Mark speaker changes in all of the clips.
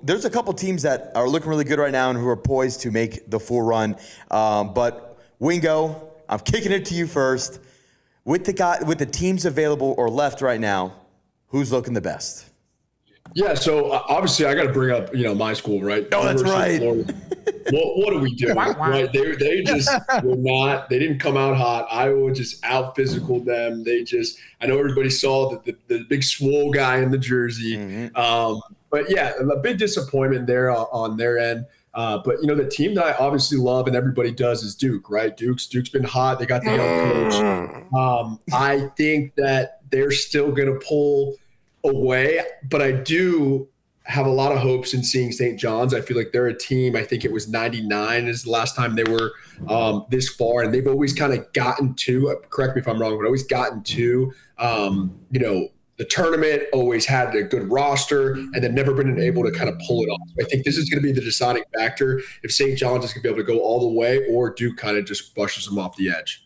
Speaker 1: there's a couple teams that are looking really good right now and who are poised to make the full run. But Wingo, I'm kicking it to you first. With the teams available or left right now, who's looking the best?
Speaker 2: Yeah, so obviously I got to bring up, my school, right?
Speaker 1: Oh, that's right.
Speaker 2: What do we do? Right? They just were not. They didn't come out hot. Iowa just out physical them. I know everybody saw the big swole guy in the jersey. Mm-hmm. But yeah, a big disappointment there on their end. But the team that I obviously love and everybody does is Duke, right? Duke's been hot. They got the young coach. I think that they're still going to pull away, but I do have a lot of hopes in seeing St. John's. I feel like they're a team. I think it was 99 is the last time they were this far, and they've always kind of gotten to, correct me if I'm wrong, but always gotten to, the tournament, always had a good roster, and then never been able to kind of pull it off. I think this is going to be the deciding factor if St. John's is going to be able to go all the way or Duke kind of just brushes them off the edge.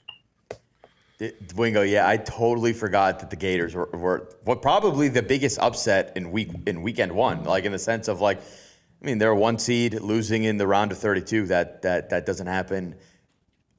Speaker 1: Wingo, yeah, I totally forgot that the Gators were probably the biggest upset in weekend one. Like in the sense of they're a 1 seed losing in the round of 32. That doesn't happen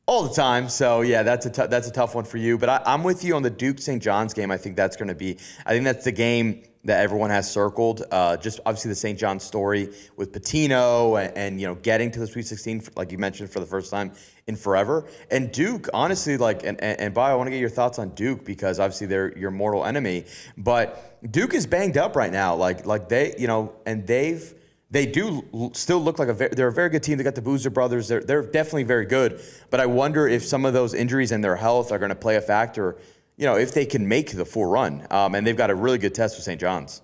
Speaker 1: all the time. So yeah, that's a tough one for you. But I'm with you on the Duke St. John's game. I think that's the game that everyone has circled. Just obviously the St. John's story with Patino and getting to the Sweet 16, like you mentioned, for the first time in forever. And Duke, honestly, and Bob, I want to get your thoughts on Duke because obviously they're your mortal enemy. But Duke is banged up right now. They do still look like they're a very good team. They got the Boozer brothers. They're definitely very good. But I wonder if some of those injuries and their health are going to play a factor, if they can make the full run. And they've got a really good test with St. John's.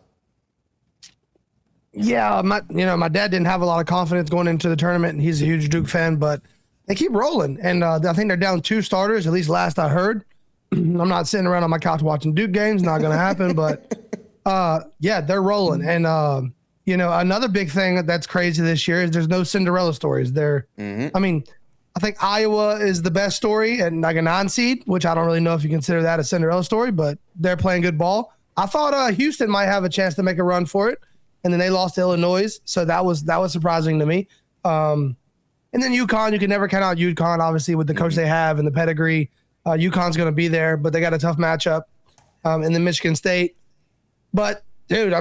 Speaker 3: Yeah, my dad didn't have a lot of confidence going into the tournament, and he's a huge Duke fan, but they keep rolling. And I think they're down 2 starters, at least last I heard. I'm not sitting around on my couch watching Duke games. Not going to happen. But, yeah, they're rolling. And, another big thing that's crazy this year is there's no Cinderella stories. I think Iowa is the best story and like a 9 seed, which I don't really know if you consider that a Cinderella story, but they're playing good ball. I thought Houston might have a chance to make a run for it, and then they lost to Illinois, so that was surprising to me. And then UConn, you can never count out UConn, obviously, with the coach they have and the pedigree. UConn's going to be there, but they got a tough matchup in the Michigan State. But, dude,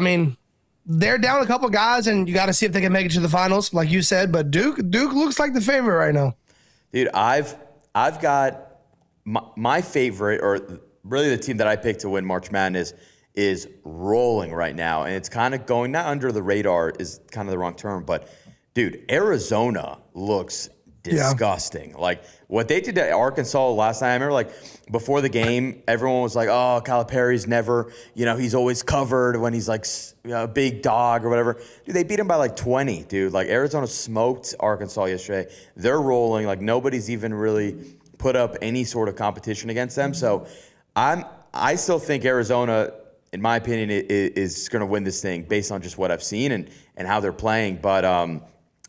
Speaker 3: they're down a couple guys, and you got to see if they can make it to the finals, like you said. But Duke looks like the favorite right now.
Speaker 1: Dude, I've got my favorite, or really the team that I picked to win March Madness is rolling right now, and it's kind of going not under the radar is kind of the wrong term, but dude, Arizona looks disgusting. Yeah. Like what they did to Arkansas last night. I remember before the game, everyone was like, "Oh, Calipari's never, he's always covered when he's a big dog or whatever." Dude, they beat him by 20, dude. Arizona smoked Arkansas yesterday. They're rolling. Nobody's even really put up any sort of competition against them. So I still think Arizona, in my opinion, is going to win this thing based on just what I've seen and how they're playing. But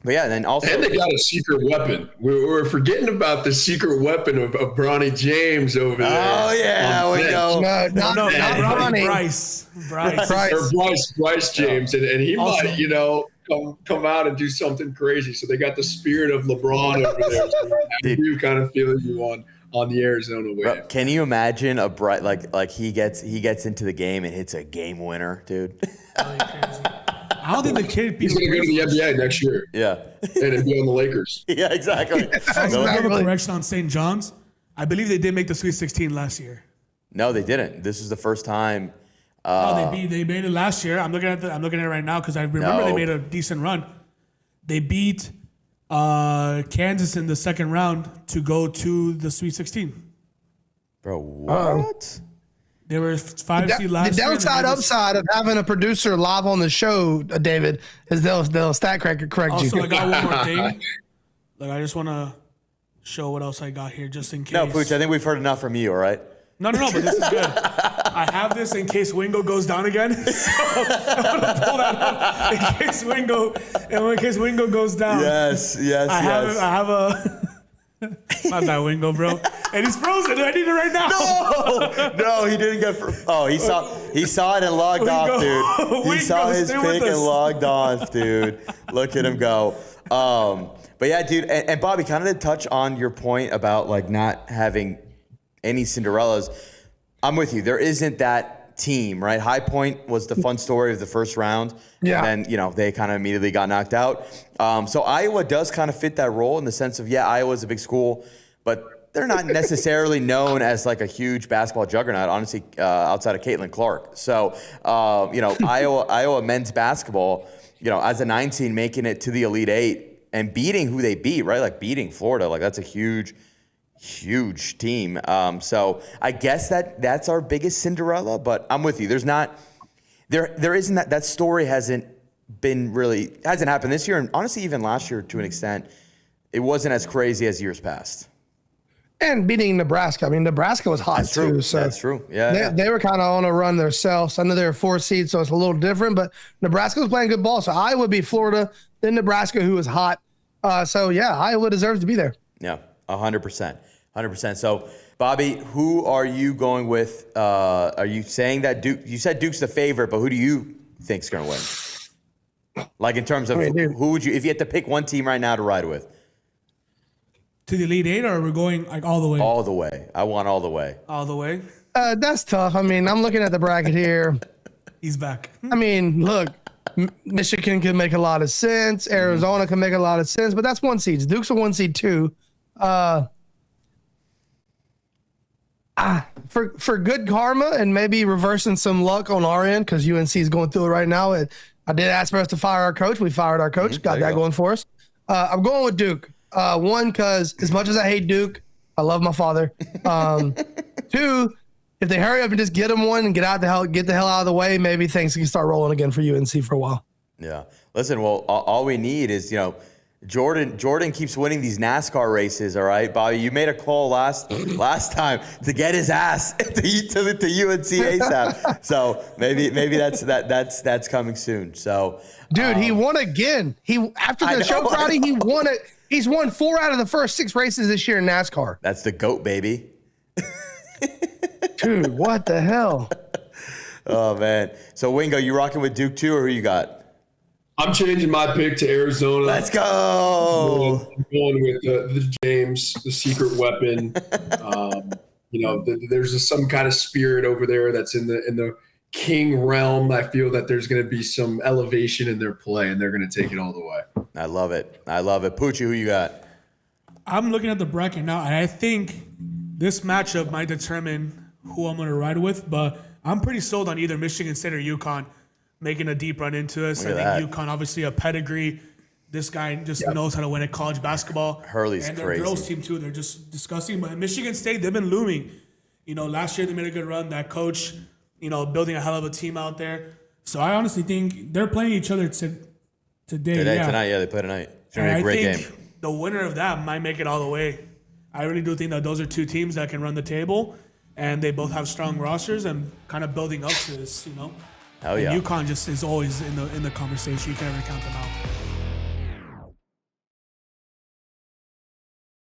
Speaker 1: yeah, and then also
Speaker 2: and they got a secret weapon. We're forgetting about the secret weapon of Bronny James over there.
Speaker 1: Oh yeah, we go.
Speaker 3: No, not Bronny.
Speaker 2: Bryce James, and he also might come out and do something crazy. So they got the spirit of LeBron over there. So I do kind of feel you on the Arizona wave.
Speaker 1: Bro, can you imagine a bright like he gets into the game and hits a game winner, dude?
Speaker 4: Crazy. I don't think the kid.
Speaker 2: He's going to go to the NBA next year.
Speaker 1: Yeah,
Speaker 2: and be on the Lakers.
Speaker 1: Yeah, exactly.
Speaker 4: I have a correction on St. John's. I believe they did make the Sweet 16 last year.
Speaker 1: No, they didn't. This is the first time.
Speaker 4: They made it last year. I'm looking at it right now because I remember they made a decent run. They beat Kansas in the second round to go to the Sweet 16.
Speaker 1: Bro, what?
Speaker 4: They were 5 seed last year.
Speaker 3: The downside, upside of having a producer live on the show, David, is they'll stat correct you.
Speaker 4: Also, I got one more thing. I just want to show what else I got here just in case.
Speaker 1: No, Pooch, I think we've heard enough from you, all right?
Speaker 4: No, but this is good. I have this in case Wingo goes down again. So I'm going to pull that up in case Wingo goes down.
Speaker 1: Yes.
Speaker 4: I have a... Not that Wingo, bro. And he's frozen. I need it right now.
Speaker 1: No, he didn't get. Oh, he saw. He saw it and logged off, dude. He saw his
Speaker 4: stay
Speaker 1: pick
Speaker 4: with
Speaker 1: and
Speaker 4: us.
Speaker 1: logged off, dude. Look at him go. But yeah, dude, and Bobby, kind of to touch on your point about like not having any Cinderellas. I'm with you. There isn't that team, right? High Point was the fun story of the first round.
Speaker 3: Yeah.
Speaker 1: And then, they kind of immediately got knocked out. So Iowa does kind of fit that role in the sense of, Iowa's a big school, but they're not necessarily known as like a huge basketball juggernaut, honestly, outside of Caitlin Clark. So, Iowa men's basketball, as a 9 seed, making it to the Elite Eight and beating who they beat, right? Like beating Florida, like that's a huge team. So I guess that's our biggest Cinderella, but I'm with you. There isn't that story hasn't happened this year. And honestly, even last year to an extent, it wasn't as crazy as years past.
Speaker 3: And beating Nebraska. I mean, Nebraska was hot too. So
Speaker 1: that's true. Yeah.
Speaker 3: They were kind of on a run themselves. I know they're a 4 seed, so it's a little different, but Nebraska was playing good ball. So Iowa beat Florida, then Nebraska, who was hot. Iowa deserves to be there.
Speaker 1: Yeah, 100%. 100%. So, Bobby, who are you going with? Are you saying that Duke? You said Duke's the favorite, but who do you think's going to win? Like in terms of who would you, if you had to pick one team right now to ride with?
Speaker 4: To the Elite Eight, or are we going like all the way?
Speaker 1: All the way. I want all the way.
Speaker 4: All the way.
Speaker 3: That's tough. I mean, I'm looking at the bracket here.
Speaker 4: He's back.
Speaker 3: I mean, look, Michigan can make a lot of sense. Arizona can make a lot of sense, but that's 1 seed. Duke's a 1 seed too. For good karma and maybe reversing some luck on our end, because UNC is going through it right now. I did ask for us to fire our coach. We fired our coach. Got that going for us. I'm going with Duke. 1, because as much as I hate Duke, I love my father. 2, if they hurry up and just get them one and get the hell out of the way, maybe things can start rolling again for UNC for a while.
Speaker 1: Yeah. Listen, well, all we need is, Jordan keeps winning these NASCAR races, all right? Bobby, you made a call last time to get his ass to UNC ASAP. So maybe that's coming soon. So
Speaker 3: dude, he won again. After the show Friday, he won it. He's won 4 out of the first 6 races this year in NASCAR.
Speaker 1: That's the GOAT, baby.
Speaker 3: Dude, what the hell?
Speaker 1: Oh man. So Wingo, you rocking with Duke too, or who you got?
Speaker 2: I'm changing my pick to Arizona.
Speaker 1: Let's go.
Speaker 2: I'm going with the James, the secret weapon. There's some kind of spirit over there that's in the King realm. I feel that there's going to be some elevation in their play, and they're going to take it all the way.
Speaker 1: I love it. Poochie, who you got?
Speaker 4: I'm looking at the bracket now, and I think this matchup might determine who I'm going to ride with, but I'm pretty sold on either Michigan State or UConn making a deep run into us. I think UConn, obviously a pedigree. This guy just knows how to win at college basketball.
Speaker 1: Hurley's
Speaker 4: and their
Speaker 1: crazy.
Speaker 4: girls team too. They're just disgusting. But Michigan State, they've been looming. Last year they made a good run. That coach, building a hell of a team out there. So I honestly think they're playing each other today.
Speaker 1: Tonight, they play tonight. It's going to be a great game.
Speaker 4: The winner of that might make it all the way. I really do think that those are 2 teams that can run the table, and they both have strong rosters and kind of building up to this,
Speaker 1: Hell yeah.
Speaker 4: And UConn just is always in the conversation. You can never count them out.